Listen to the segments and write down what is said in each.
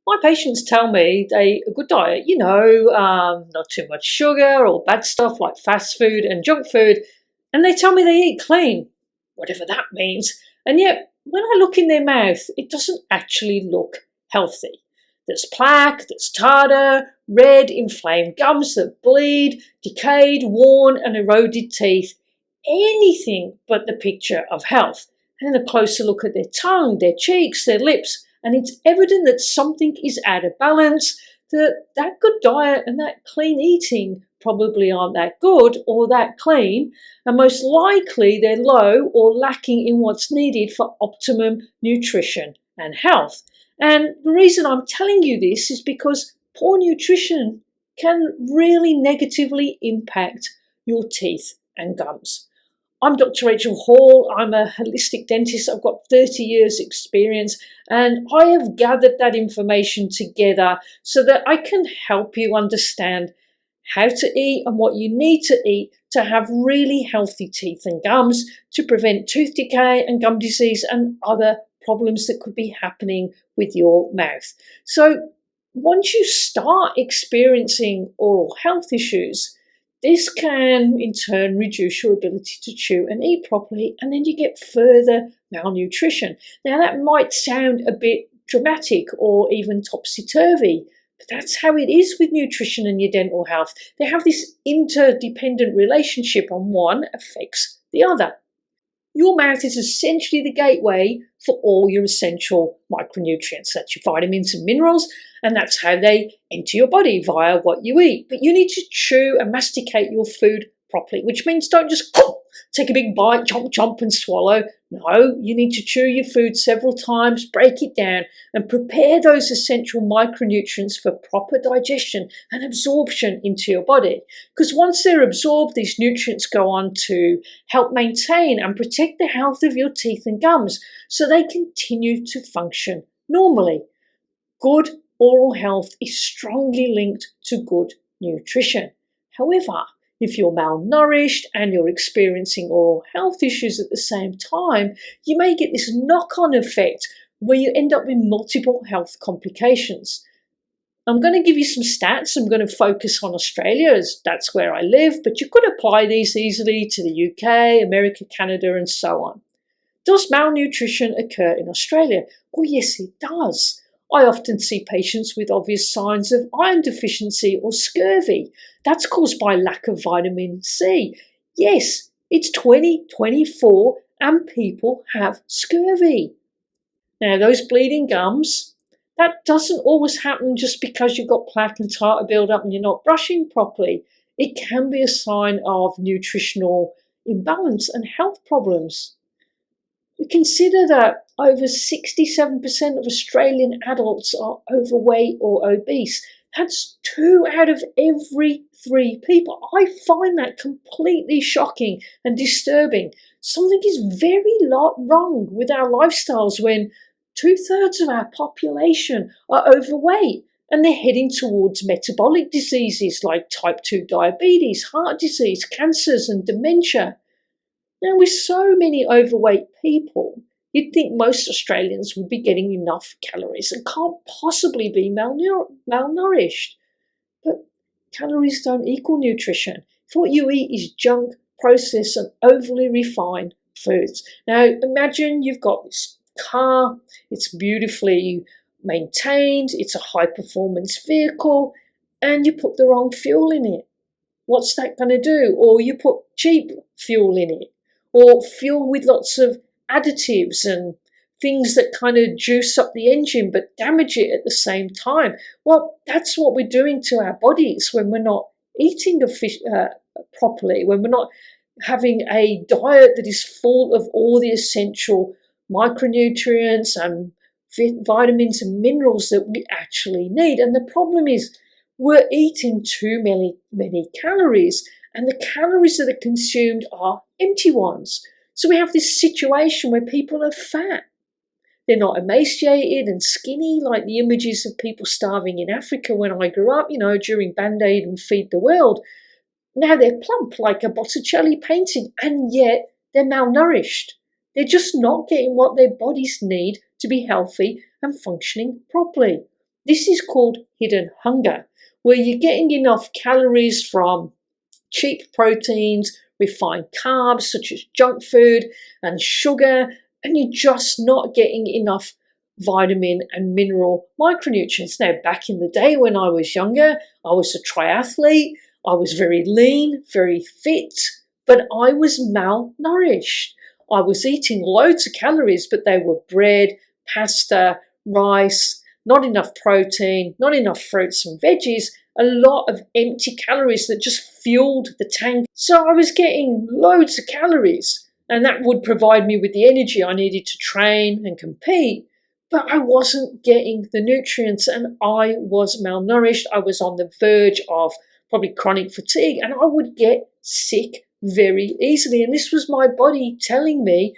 My patients tell me a good diet, not too much sugar or bad stuff like fast food and junk food, and they tell me they eat clean, whatever that means. And yet, when I look in their mouth, it doesn't actually look healthy. There's plaque, there's tartar, red, inflamed gums that bleed, decayed, worn, and eroded teeth. Anything but the picture of health. And then a closer look at their tongue, their cheeks, their lips, and it's evident that something is out of balance, that good diet and that clean eating probably aren't that good or that clean, and most likely they're low or lacking in what's needed for optimum nutrition and health. And the reason I'm telling you this is because poor nutrition can really negatively impact your teeth and gums. I'm Dr. Rachel Hall. I'm a holistic dentist. I've got 30 years experience, and I have gathered that information together so that I can help you understand how to eat and what you need to eat to have really healthy teeth and gums, to prevent tooth decay and gum disease and other problems that could be happening with your mouth. So once you start experiencing oral health issues, this can in turn reduce your ability to chew and eat properly, and then you get further malnutrition. Now that might sound a bit dramatic or even topsy-turvy, but that's how it is with nutrition and your dental health. They have this interdependent relationship, and one affects the other. Your mouth is essentially the gateway for all your essential micronutrients. That's your vitamins and minerals, and that's how they enter your body via what you eat. But you need to chew and masticate your food properly, which means don't just take a big bite, chomp, chomp, and swallow. No, you need to chew your food several times, break it down, and prepare those essential micronutrients for proper digestion and absorption into your body. Because once they're absorbed, these nutrients go on to help maintain and protect the health of your teeth and gums so they continue to function normally. Good oral health is strongly linked to good nutrition. However, if you're malnourished and you're experiencing oral health issues at the same time, you may get this knock-on effect where you end up with multiple health complications. I'm going to give you some stats. I'm going to focus on Australia as that's where I live, but you could apply these easily to the UK, America, Canada, and so on. Does malnutrition occur in Australia? Well, yes, it does. I often see patients with obvious signs of iron deficiency or scurvy. That's caused by lack of vitamin C. Yes, it's 2024 and people have scurvy. Now, those bleeding gums, that doesn't always happen just because you've got plaque and tartar buildup and you're not brushing properly. It can be a sign of nutritional imbalance and health problems. We consider that over 67% of Australian adults are overweight or obese. That's 2 out of every 3 people. I find that completely shocking and disturbing. Something is very wrong with our lifestyles when 2/3 of our population are overweight and they're heading towards metabolic diseases like type 2 diabetes, heart disease, cancers, and dementia. Now, with so many overweight people, you'd think most Australians would be getting enough calories and can't possibly be malnourished. But calories don't equal nutrition. If what you eat is junk, processed, and overly refined foods. Now, imagine you've got this car, it's beautifully maintained, it's a high-performance vehicle, and you put the wrong fuel in it. What's that going to do? Or you put cheap fuel in it, or fuel with lots of additives and things that kind of juice up the engine but damage it at the same time. Well, that's what we're doing to our bodies when we're not eating properly, when we're not having a diet that is full of all the essential micronutrients and vitamins and minerals that we actually need. And the problem is we're eating too many calories, and the calories that are consumed are empty ones. So we have this situation where people are fat. They're not emaciated and skinny like the images of people starving in Africa when I grew up, during Band-Aid and Feed the World. Now they're plump like a Botticelli painting, and yet they're malnourished. They're just not getting what their bodies need to be healthy and functioning properly. This is called hidden hunger, where you're getting enough calories from cheap proteins, refined carbs such as junk food and sugar, and you're just not getting enough vitamin and mineral micronutrients. Now, back in the day when I was younger, I was a triathlete, I was very lean, very fit, but I was malnourished. I was eating loads of calories, but they were bread, pasta, rice, not enough protein, not enough fruits and veggies, a lot of empty calories that just fueled the tank. So I was getting loads of calories, and that would provide me with the energy I needed to train and compete. But I wasn't getting the nutrients, and I was malnourished. I was on the verge of probably chronic fatigue, and I would get sick very easily. And this was my body telling me,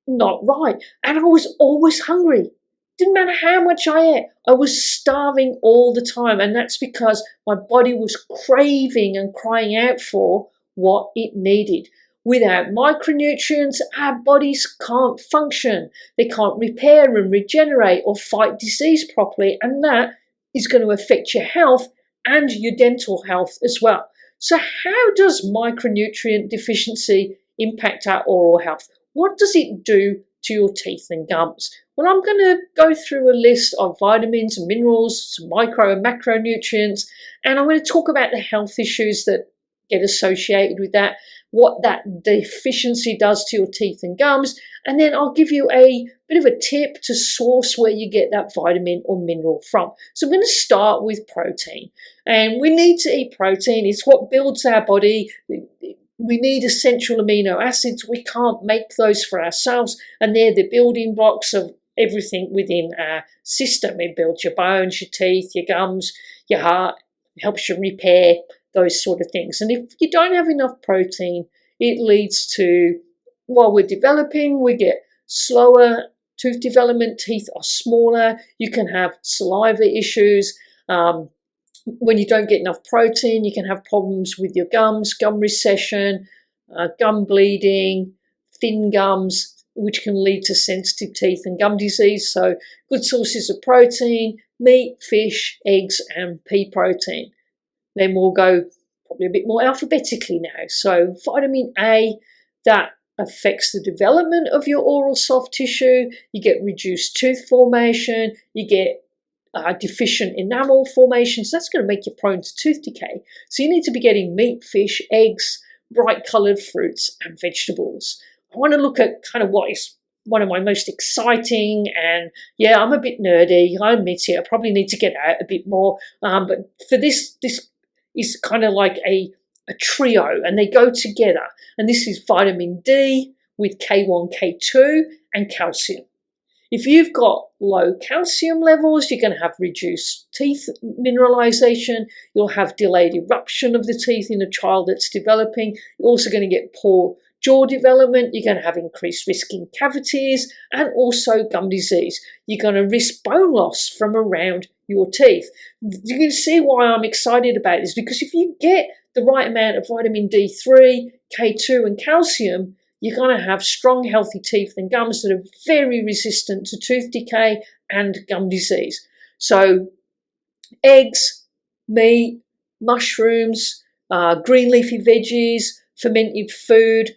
not right. And I was always hungry. Didn't matter how much I ate, I was starving all the time. And that's because my body was craving and crying out for what it needed. Without micronutrients, our bodies can't function. They can't repair and regenerate or fight disease properly. And that is going to affect your health and your dental health as well. So how does micronutrient deficiency impact our oral health? What does it do to your teeth and gums? Well, I'm going to go through a list of vitamins and minerals, some micro and macronutrients, and I'm going to talk about the health issues that get associated with that, what that deficiency does to your teeth and gums, and then I'll give you a bit of a tip to source where you get that vitamin or mineral from. So I'm going to start with protein, and we need to eat protein. It's what builds our body. We need essential amino acids. We can't make those for ourselves, and they're the building blocks of everything within our system. It builds your bones, your teeth, your gums, your heart, it helps you repair, those sort of things. And if you don't have enough protein, it leads to, while we're developing, we get slower tooth development, teeth are smaller, you can have saliva issues. When you don't get enough protein, you can have problems with your gums, gum recession, gum bleeding, thin gums, which can lead to sensitive teeth and gum disease. So good sources of protein, meat, fish, eggs, and pea protein. Then we'll go probably a bit more alphabetically now. So vitamin A, that affects the development of your oral soft tissue. You get reduced tooth formation. You get deficient enamel formation. So that's going to make you prone to tooth decay. So you need to be getting meat, fish, eggs, bright coloured fruits and vegetables. I want to look at kind of what is one of my most exciting, and yeah, I'm a bit nerdy, I admit it, I probably need to get out a bit more, but for this is kind of like a trio, and they go together, and this is vitamin D with K1, K2 and calcium. If you've got low calcium levels, you're going to have reduced teeth mineralization, you'll have delayed eruption of the teeth in a child that's developing, you're also going to get poor jaw development, you're going to have increased risk in cavities and also gum disease. You're going to risk bone loss from around your teeth. You can see why I'm excited about this, because if you get the right amount of vitamin D3, K2 and calcium, you're going to have strong, healthy teeth and gums that are very resistant to tooth decay and gum disease. So eggs, meat, mushrooms, green leafy veggies, fermented food,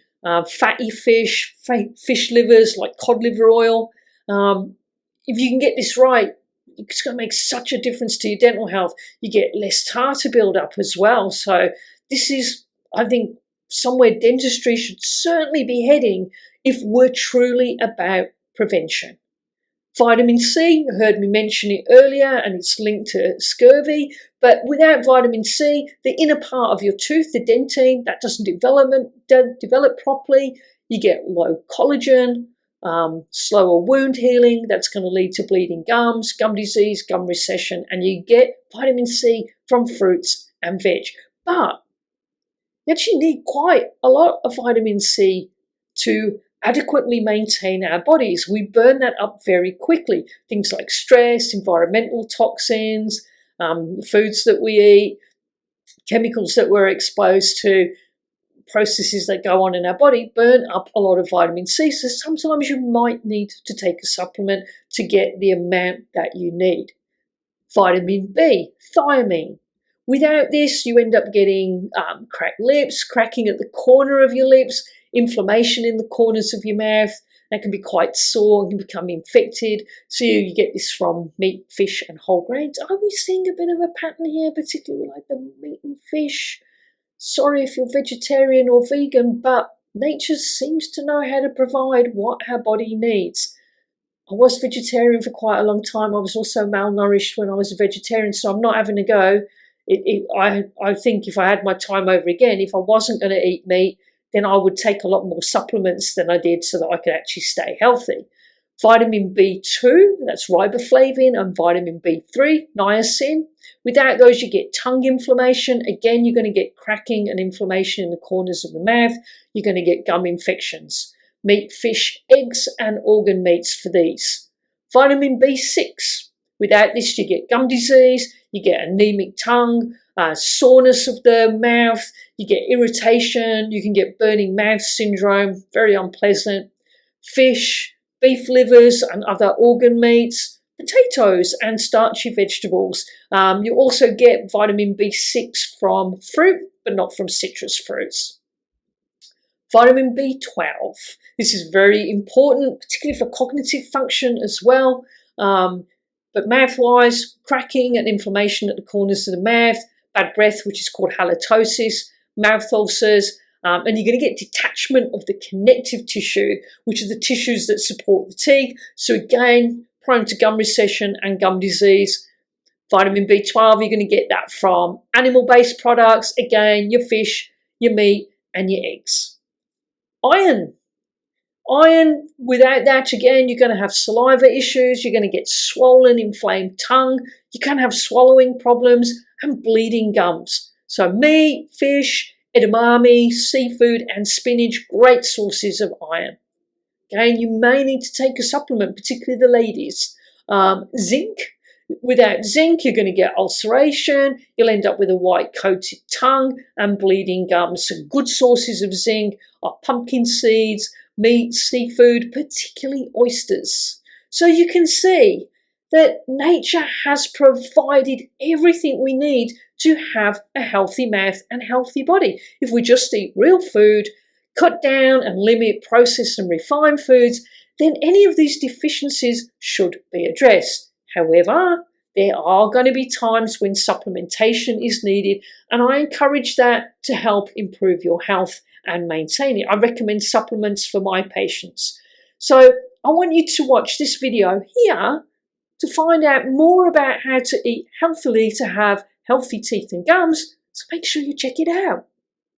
fatty fish, fish livers like cod liver oil. If you can get this right, it's going to make such a difference to your dental health. You get less tartar build-up as well. So this is, I think, somewhere dentistry should certainly be heading if we're truly about prevention. Vitamin C, you heard me mention it earlier, and it's linked to scurvy, but without vitamin C, the inner part of your tooth, the dentine, that doesn't develop properly. You get low collagen, slower wound healing, that's going to lead to bleeding gums, gum disease, gum recession, and you get vitamin C from fruits and veg. But you actually need quite a lot of vitamin C to adequately maintain our bodies. We burn that up very quickly. Things like stress, environmental toxins, foods that we eat, chemicals that we're exposed to, processes that go on in our body burn up a lot of vitamin C. So sometimes you might need to take a supplement to get the amount that you need. Vitamin B, thiamine. Without this, you end up getting cracked lips, cracking at the corner of your lips, inflammation in the corners of your mouth. That can be quite sore and can become infected. So you get this from meat, fish, and whole grains. Are we seeing a bit of a pattern here, particularly like the meat and fish? Sorry if you're vegetarian or vegan, but nature seems to know how to provide what our body needs. I was vegetarian for quite a long time. I was also malnourished when I was a vegetarian, so I'm not having a go. I think if I had my time over again, if I wasn't going to eat meat, then I would take a lot more supplements than I did so that I could actually stay healthy. Vitamin B2, that's riboflavin, and vitamin B3, niacin. Without those, you get tongue inflammation. Again, you're going to get cracking and inflammation in the corners of the mouth. You're going to get gum infections. Meat, fish, eggs, and organ meats for these. Vitamin B6. Without this, you get gum disease, you get anemic tongue, soreness of the mouth, you get irritation, you can get burning mouth syndrome, very unpleasant. Fish, beef livers, and other organ meats, potatoes, and starchy vegetables. You also get vitamin B6 from fruit, but not from citrus fruits. Vitamin B12. This is very important, particularly for cognitive function as well. But mouth-wise, cracking and inflammation at the corners of the mouth, bad breath, which is called halitosis, mouth ulcers, and you're going to get detachment of the connective tissue, which are the tissues that support the teeth. So again, prone to gum recession and gum disease. Vitamin B12, you're going to get that from animal-based products, again, your fish, your meat, and your eggs. Iron. Iron, without that, again, you're going to have saliva issues, you're going to get swollen, inflamed tongue, you can have swallowing problems and bleeding gums. So meat, fish, edamame, seafood, and spinach, great sources of iron. Again, you may need to take a supplement, particularly the ladies. Zinc. Without zinc, you're going to get ulceration, you'll end up with a white-coated tongue and bleeding gums. So good sources of zinc are pumpkin seeds, meat, seafood, particularly oysters. So you can see that nature has provided everything we need to have a healthy mouth and healthy body. If we just eat real food, cut down and limit processed and refined foods, then any of these deficiencies should be addressed. However, there are going to be times when supplementation is needed, and I encourage that to help improve your health and maintain it. I recommend supplements for my patients. So I want you to watch this video here to find out more about how to eat healthily to have healthy teeth and gums. So make sure you check it out.